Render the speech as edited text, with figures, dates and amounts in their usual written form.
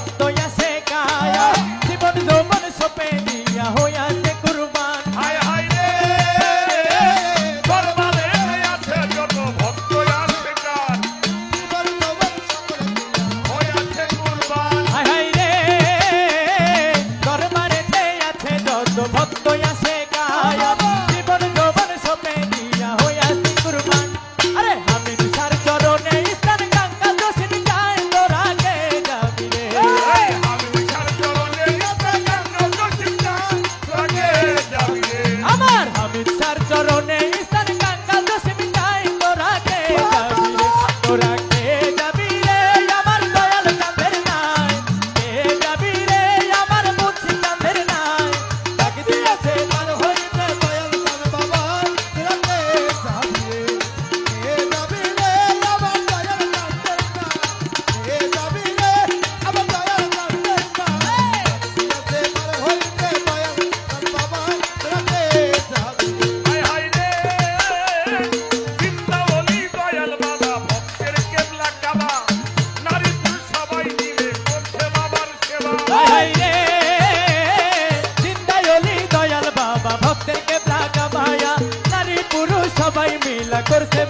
ভক্ত আছে কায়া জীবন যৌবন সপে দিয়া হইয়াছে কুরবান হায় হায় রে দরবারে আছে যত ভক্ত আছে কার জীবন যৌবন সপে হইয়াছে কুরবান হায় হায় রে দরবারেতে আছে যত ভক্ত আছে কায়া জীবন যৌবন সপে দিয়া হইয়াছে কুরবান আরে আমি তার চরণে স্থান গঙ্গা দোষিন যায় তোরা কে যাবি রে আমি তার চরণে আছে গঙ্গা দোষিন যায় তোরা কে যাবি রে আমার আমি তার চরণে স্থান গঙ্গা দোষিন যায় তোরা কে যাবি রে তোরা কে যাবি রে আমার দয়াল চাঁদের নাই কে যাবি রে আমার মুক্তি চাঁদের নাই ডাক দিয়েছে তার হইতে দয়াল চাঁদ বাবা তোরা কে যাবি রে কে যাবি রে আমার দয়াল চাঁদের নাই কে যাবি রে আমার দয়াল চাঁদের নাই ডাক দিয়েছে তার হইতে দয়াল চাঁদ বাবা তোরা কে যাবি রে হায় হায় রে বৃন্দাবনী দয়াল বাবা ভক্তের কেবলা কাবা নারী পুরুষ সবাই মিলে করছে বাবার সেবা হায় রে জিন্দায়লি দয়াল বাবা ভক্তের কেবলা কাবায়া নারী পুরুষ সবাই মিলা করছে